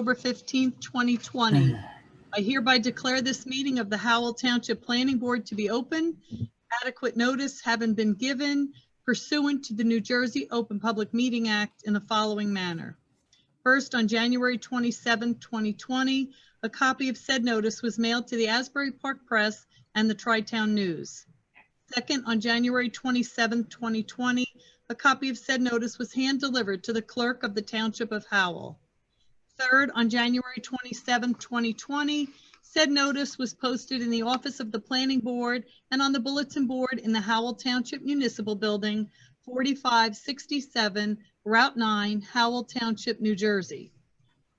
October 15th, 2020. I hereby declare this meeting of the Howell Township Planning Board to be open. Adequate notice having been given pursuant to the New Jersey Open Public Meeting Act in the following manner. First, on January 27, 2020, a copy of said notice was mailed to the Asbury Park Press and the Tri-Town News. Second, on January 27, 2020, a copy of said notice was hand-delivered to the clerk of the Township of Howell. Third, on January 27, 2020, said notice was posted in the office of the Planning Board and on the bulletin board in the Howell Township Municipal Building, 4567 Route 9, Howell Township, New Jersey.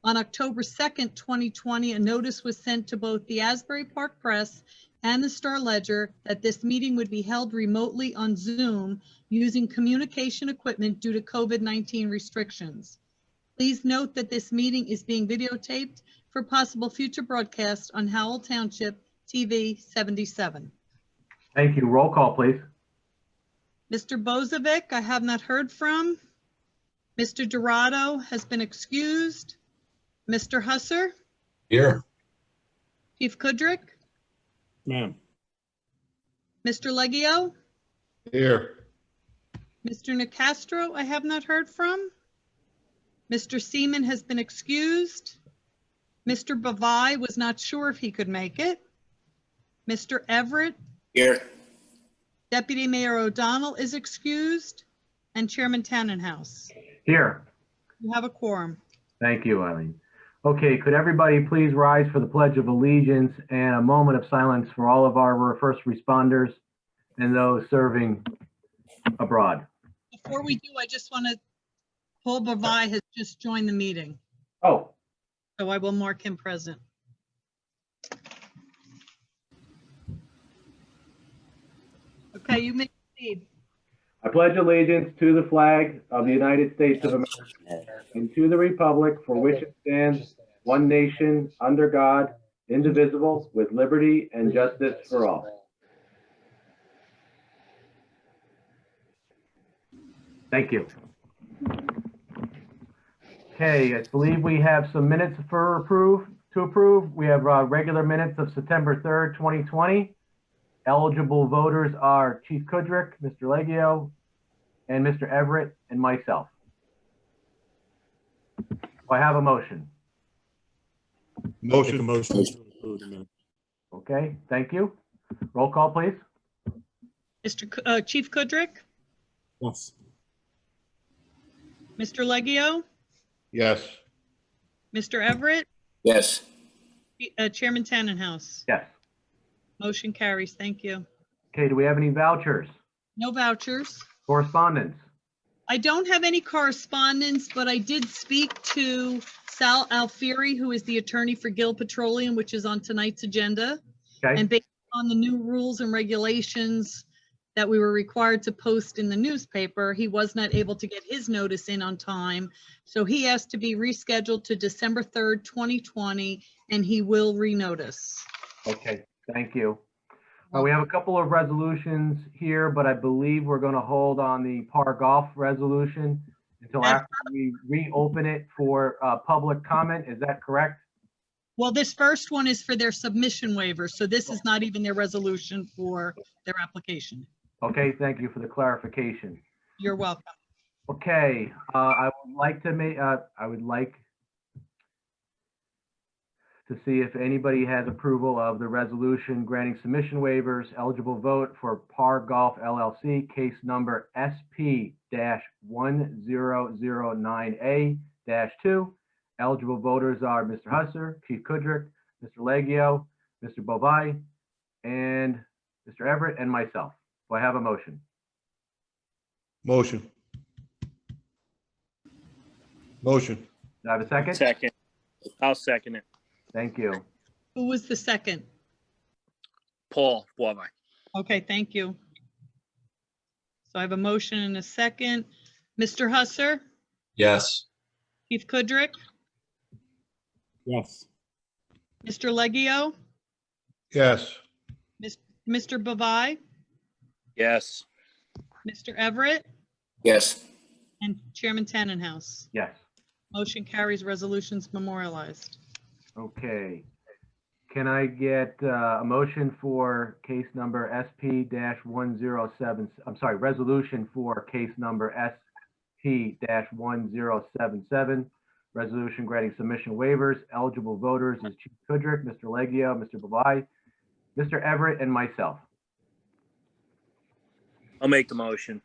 On October 2nd, 2020, a notice was sent to both the Asbury Park Press and the Star Ledger that this meeting would be held remotely on Zoom using communication equipment due to COVID-19 restrictions. Please note that this meeting is being videotaped for possible future broadcast on Howell Township TV 77. Thank you. Roll call, please. Mr. Bozovic, I have not heard from. Mr. Dorado has been excused. Mr. Husser? Here. Chief Kudrick? Ma'am. Mr. Leggio? Here. Mr. Nicastro, I have not heard from. Mr. Seaman has been excused. Mr. Bavai was not sure if he could make it. Mr. Everett? Here. Deputy Mayor O'Donnell is excused. And Chairman Tannenhouse. Here. You have a quorum. Thank you, Eileen. Okay, could everybody please rise for the Pledge of Allegiance and a moment of silence for all of our first responders and those serving abroad. Before we do, I just want to, Paul Bavai has just joined the meeting, Oh, so I will mark him present. Okay, you may proceed. I pledge allegiance to the flag of the United States of America and to the republic for which it stands, one nation, under God, indivisible, with liberty and justice for all. Thank you. Okay, I believe we have some minutes to approve. We have regular minutes of September 3rd, 2020. Eligible voters are Chief Kudrick, Mr. Leggio, and Mr. Everett, and myself. Do I have a motion? Motion. Okay, thank you. Roll call, please. Chief Kudrick, Yes. Mr. Leggio, Yes. Mr. Everett, Yes. Chairman Tannenhouse. Yes. Motion carries. Thank you. Okay, do we have any vouchers? No vouchers. Correspondence? I don't have any correspondence, but I did speak to Sal Alfieri, who is the attorney for Gill Petroleum, which is on tonight's agenda. Okay, And based on the new rules and regulations that we were required to post in the newspaper, he was not able to get his notice in on time. So he asked to be rescheduled to December 3rd, 2020, and he will renotice. okay, thank you. We have a couple of resolutions here, but I believe we're going to hold on the par golf resolution until after we reopen it for public comment. Is that correct? Well, this first one is for their submission waiver, so this is not even their resolution for their application. Okay, thank you for the clarification. You're welcome. Okay, I would like to see if anybody has approval of the resolution granting submission waivers, eligible vote for Par Golf LLC, case number SP-1009A-2. Eligible voters are Mr. Husser, Chief Kudrick, Mr. Leggio, Mr. Bovai, and Mr. Everett, and myself. Do I have a motion? Motion. Do I have a second? Second. I'll second it. Thank you. Who was the second? Paul Bavai. Okay, thank you. So I have a motion and a second. Mr. Husser, Yes. Chief Kudrick, Yes. Mr. Leggio, Yes. Mr. Bavai, Yes. Mr. Everett, Yes. and Chairman Tannenhouse. Yes. Motion carries, resolutions memorialized. Okay. Can I get a motion for case number SP-107, I'm sorry, resolution for case number SP-1077, resolution granting submission waivers, eligible voters is Chief Kudrick, Mr. Leggio, Mr. Bavai, Mr. Everett, and myself. I'll make the motion.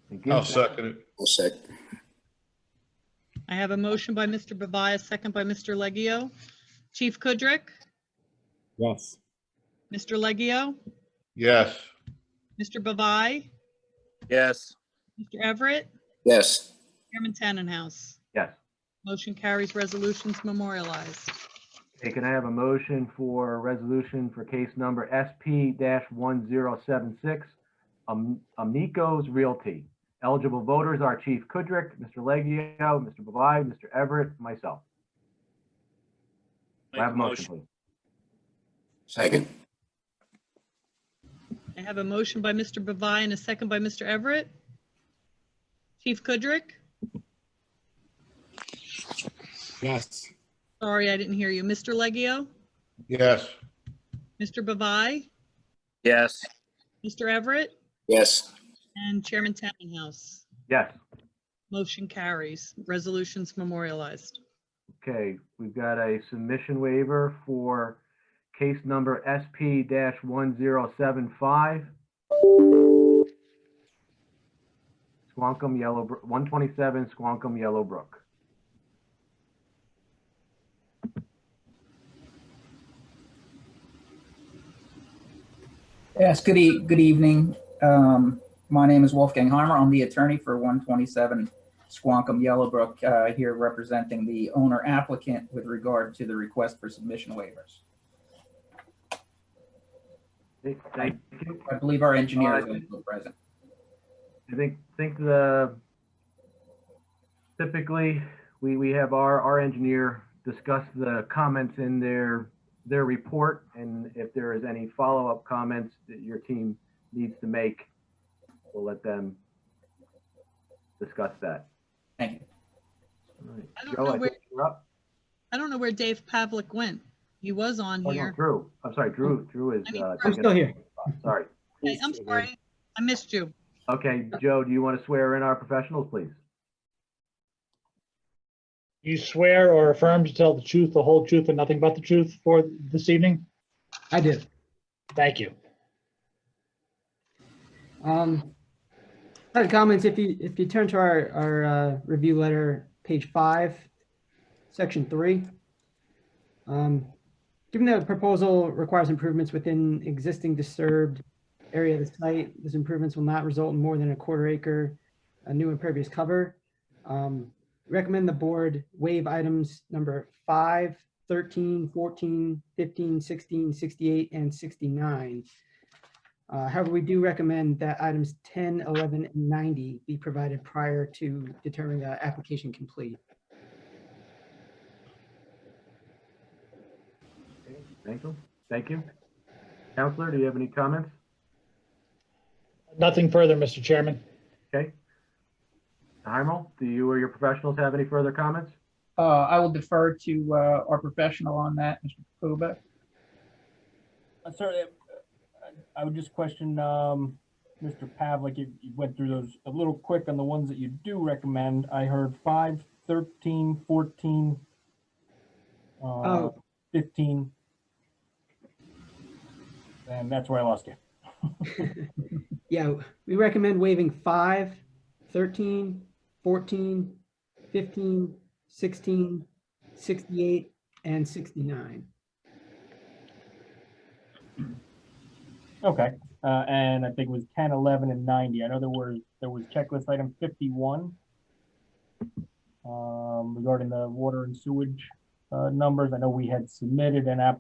Thank you. I'll second it. I'll second. I have a motion by Mr. Bavai, a second by Mr. Leggio. Chief Kudrick, Yes. Mr. Leggio, Yes. Mr. Bavai, Yes. Mr. Everett, Yes. Chairman Tannenhouse. Yes. Motion carries, resolutions memorialized. Okay, can I have a motion for a resolution for case number SP-1076, Amico's Realty. Eligible voters are Chief Kudrick, Mr. Leggio, Mr. Bavai, Mr. Everett, myself. Do I have a motion, please? Second. I have a motion by Mr. Bavai and a second by Mr. Everett. Chief Kudrick, Yes. sorry, I didn't hear you. Mr. Leggio, Yes. Mr. Bavai, Yes. Mr. Everett, Yes. and Chairman Tannenhouse. Yes. Motion carries, resolutions memorialized. Okay, we've got a submission waiver for case number SP-1075. Squonkam Yellow, 127 Squonkam Yellowbrook. Yes, good evening. My name is Wolfgang Heimer. I'm the attorney for 127 Squonkam Yellowbrook, here representing the owner applicant with regard to the request for submission waivers. Thank you. I believe our engineer is also present. I think typically we have our engineer discuss the comments in their report, and if there is any follow-up comments that your team needs to make, we'll let them discuss that. Thank you. All right. I don't Joe, know I where- think you're up. I don't know where Dave Pavlik went. He was on Oh, no, here. Drew. I'm sorry, Drew is. I mean, taking I'm still here. Sorry. Okay, I'm sorry, I missed you. Okay, Joe, do you want to swear in our professionals, please? You swear or affirm to tell the truth, the whole truth, and nothing but the truth for this evening? I did. Thank you. Comments, if you turn to our review letter, page 5, section 3. Given the proposal requires improvements within existing disturbed area of the site, these improvements will not result in more than a quarter acre new impervious cover. Recommend the board waive items number 5, 13, 14, 15, 16, 68, and 69. However, we do recommend that items 10, 11, and 90 be provided prior to determining the application complete. Thank you. Thank you. Counselor, do you have any comments? Nothing further, Mr. Chairman. Okay. Heimel, do you or your professionals have any further comments? I will defer to our professional on that, Mr. Koba. Sorry, I would just question Mr. Pavlik. You went through those a little quick on the ones that you do recommend. I heard 5, 13, 14, 15. And that's where I lost you. Yeah, we recommend waiving 5, 13, 14, 15, 16, 68, and 69. Okay. And I think it was 10, 11, and 90. I know there was checklist item 51 regarding the water and sewage numbers. I know we had submitted a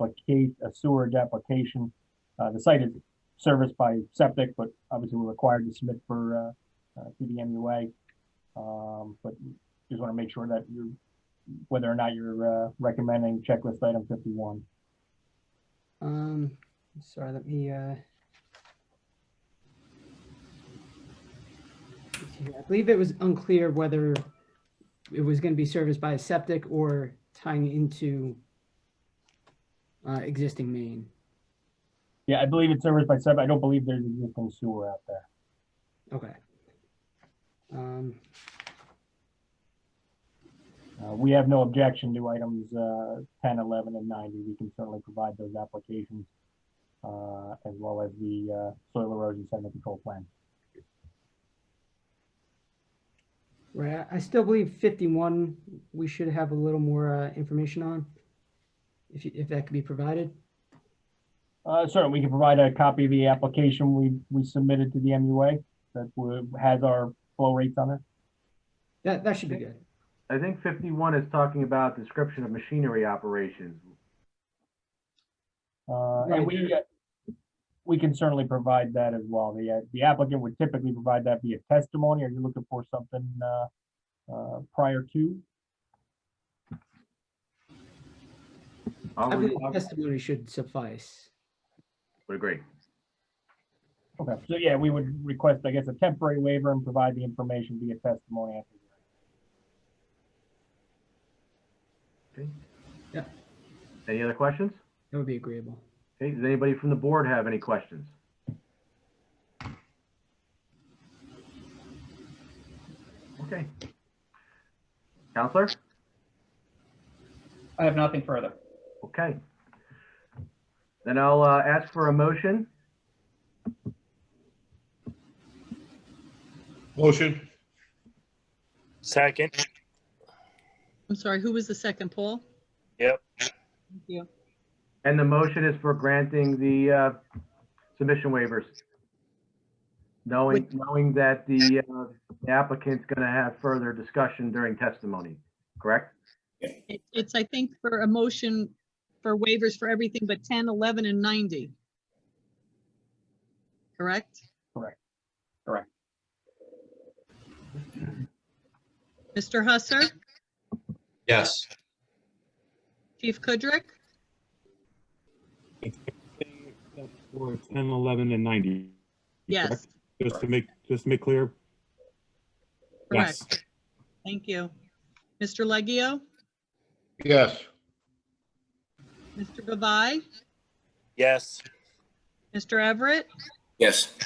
sewerage application. The site is serviced by septic, but obviously we're required to submit for through the MUA. But just want to make sure that whether or not you're recommending checklist item 51. Sorry, let me I believe it was unclear whether it was going to be serviced by a septic or tying into existing main. Yeah, I believe it's serviced by septic. I don't believe there's existing sewer out there. Okay. We have no objection to items 10, 11, and 90. We can certainly provide those applications as well as the soil erosion sediment control plan. Right. I still believe 51 we should have a little more information on, if that could be provided. Certainly, we can provide a copy of the application we submitted to the MUA that has our flow rates on it. That should be good. I think 51 is talking about description of machinery operations. And we can certainly provide that as well. The applicant would typically provide that via testimony. Are you looking for something prior to? I believe testimony should suffice. Would agree. Okay, so yeah, we would request, I guess, a temporary waiver and provide the information via testimony after. Okay. Yeah. Any other questions? That would be agreeable. Okay, does anybody from the board have any questions? Okay. Counselor? I have nothing further. Okay. Then I'll ask for a motion. Motion. Second. I'm sorry, who was the second, Paul? Yep. Thank you. And the motion is for granting the submission waivers. Knowing that the applicant's going to have further discussion during testimony, correct? It's, I think, for a motion for waivers for everything but 10, 11, and 90. Correct? Correct. Mr. Husser, Yes. Chief Kudrick, For 10, 11, and 90. yes, correct? Just to make clear. correct. Thank you. Mr. Leggio, Yes. Mr. Gavai, Yes. Mr. Everett, Yes.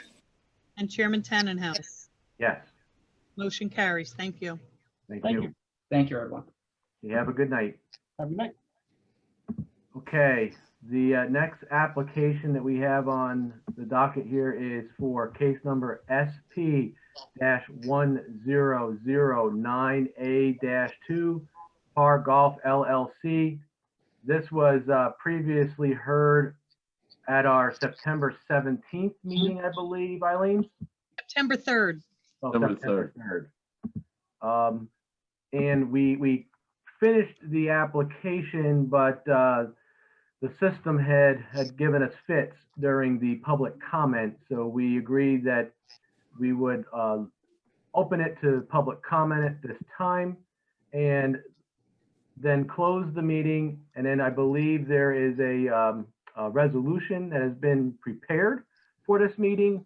and Chairman Tannenhouse. Yes. Motion carries. Thank you. Thank Thank you. you. Thank you, everyone. You have a good night. Have a good night. Okay, the next application that we have on the docket here is for case number SP-1009A-2, Par Golf LLC. This was previously heard at our September 17th meeting, I believe, Eileen? September 3rd. Oh, September September 3rd. And we finished the application, but the system had given us fits during the public comment. So we agreed that we would open it to public comment at this time and then close the meeting. And then I believe there is a resolution that has been prepared for this meeting.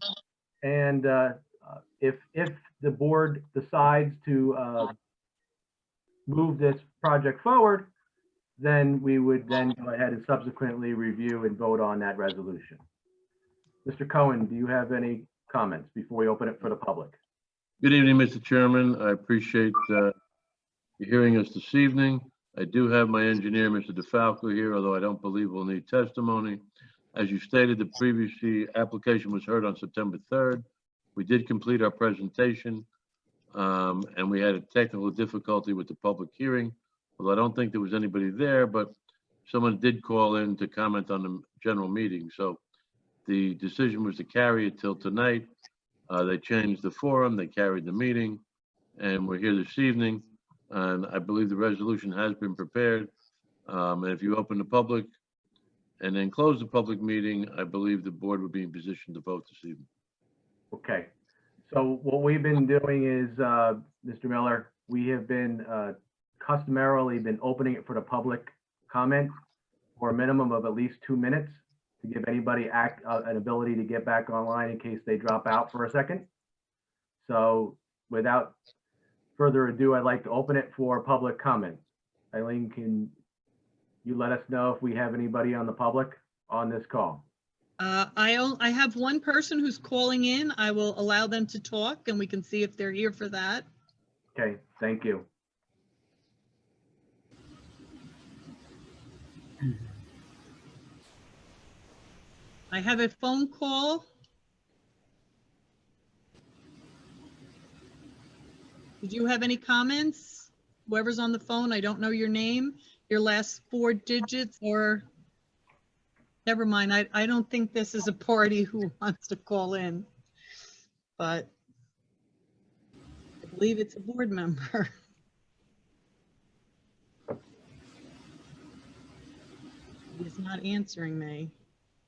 And if the board decides to move this project forward, then we would then go ahead and subsequently review and vote on that resolution. Mr. Cohen, do you have any comments before we open it for the public? Good evening, Mr. Chairman. I appreciate you hearing us this evening. I do have my engineer, Mr. DeFalco, here, although I don't believe we'll need testimony. As you stated, the previous application was heard on September 3rd. We did complete our presentation, and we had a technical difficulty with the public hearing. Well, I don't think there was anybody there, but someone did call in to comment on the general meeting. So the decision was to carry it till tonight. They changed the forum, they carried the meeting, and we're here this evening. And I believe the resolution has been prepared. And if you open the public and then close the public meeting, I believe the board would be in position to vote this evening. Okay. So what we've been doing is, Mr. Miller, we have been customarily been opening it for the public comment for a minimum of at least 2 minutes to give anybody an ability to get back online in case they drop out for a second. So without further ado, I'd like to open it for public comment. Eileen, can you let us know if we have anybody on the public on this call? I have one person who's calling in. I will allow them to talk and we can see if they're here for that. Okay, thank you. I have a phone call. Did you have any comments? Whoever's on the phone, I don't know your name, your last 4 digits, or never mind. I don't think this is a party who wants to call in, but I believe it's a board member. He's not answering me.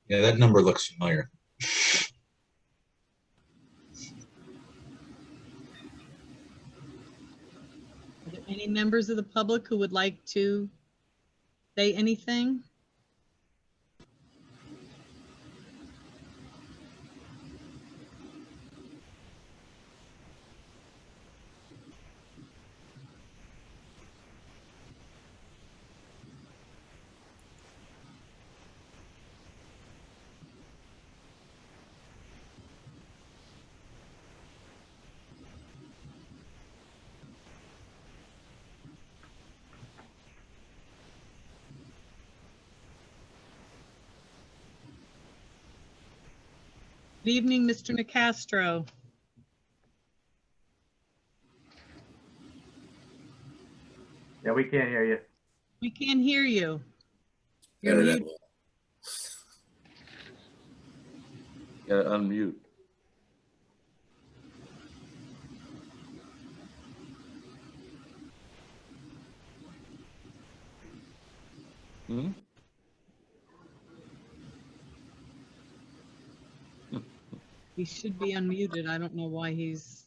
Yeah, that number looks familiar. Are there any members of the public who would like to say anything? Good evening, Mr. Nicastro. Yeah, we can't hear you. We can't hear you. You're Internet. muted. Gotta unmute. Hmm? He should be unmuted. I don't know why he's.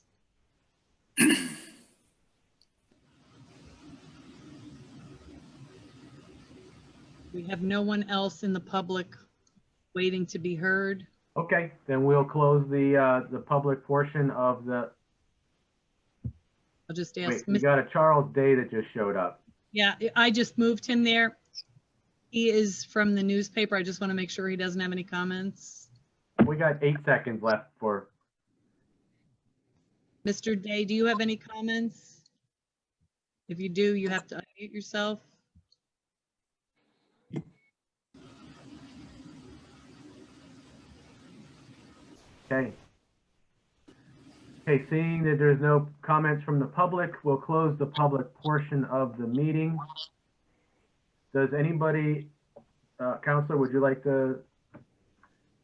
We have no one else in the public waiting to be heard. Okay, then we'll close the public portion of the, I'll just wait, ask. we got a Charles Day that just showed up. Yeah, I just moved him there. He is from the newspaper. I just want to make sure he doesn't have any comments. We got 8 seconds left for, Mr. Day, do you have any comments? If you do, you have to unmute yourself. okay. Okay, seeing that there's no comments from the public, we'll close the public portion of the meeting. Does anybody, Counselor, would you like to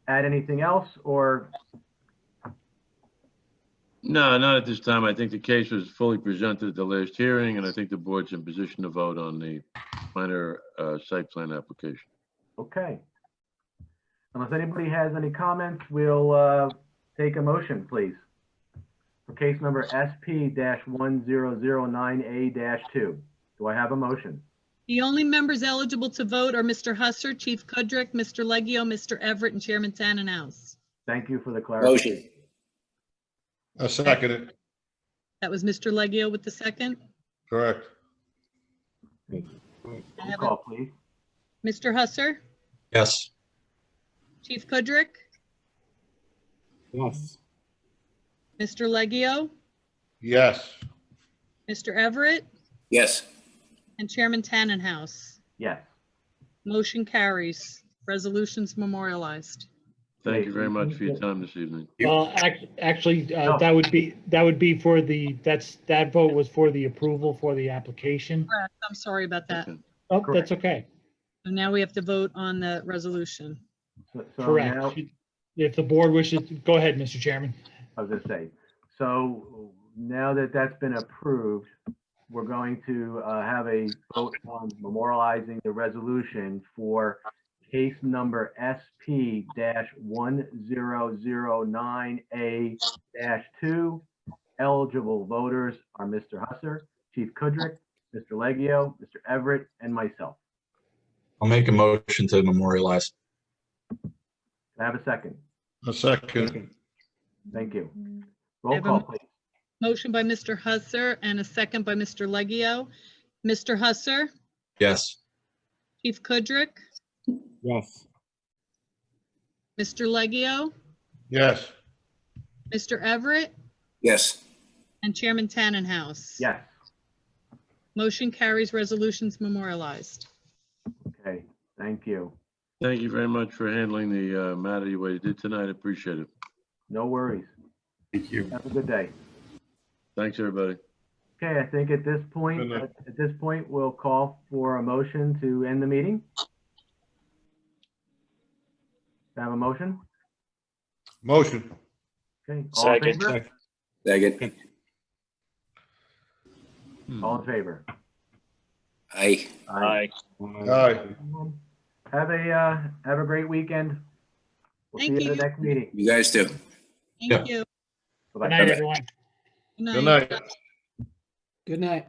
add anything else, or? No, not at this time. I think the case was fully presented at the last hearing, and I think the board's in position to vote on the minor site plan application. Okay. Unless anybody has any comments, we'll take a motion, please. For case number SP-1009A-2. Do I have a motion? The only members eligible to vote are Mr. Husser, Chief Kudrick, Mr. Leggio, Mr. Everett, and Chairman Tannenhouse. Thank you for the clarification. Motion. I second it. That was Mr. Leggio with the second. Correct. I Roll have call, please. Mr. Husser, Yes. Chief Kudrick, Yes. Mr. Leggio, Yes. Mr. Everett, Yes. and Chairman Tannenhouse. Yes. Motion carries. Resolutions memorialized. Thank you very much for your time this evening. Well, actually, No. that would be for the, that vote was for the approval for the application. Correct. I'm sorry about that. Okay. Oh, Correct. that's okay. So now we have to vote on the resolution. So Correct. now, If the board wishes, go ahead, Mr. Chairman. I was gonna say, so now that that's been approved, we're going to have a vote on memorializing the resolution for case number SP-1009A-2. Eligible voters are Mr. Husser, Chief Kudrick, Mr. Leggio, Mr. Everett, and myself. I'll make a motion to memorialize. Can I have a second? I second it. Thank you. I Roll have a call, mo- please. Motion by Mr. Husser and a second by Mr. Leggio. Mr. Husser, Yes. Chief Kudrick, Yes. Mr. Leggio, Yes. Mr. Everett, Yes. and Chairman Tannenhouse. Yes. Motion carries, resolutions memorialized. Okay, thank you. Thank you very much for handling the matter the way you did tonight. I appreciate it. No worries. Thank you. Have a good day. Thanks, everybody. Okay, I think at this point, Good night. we'll call for a motion to end the meeting. Have a motion? Motion. Okay, all in Second. favor? Second. All in favor? Aye. Aye. Aye. Have a great weekend. We'll see Thank you at the you. next meeting. You guys too. Thank you. Bye-bye. Good night, everyone. Good Good night. night. Good night.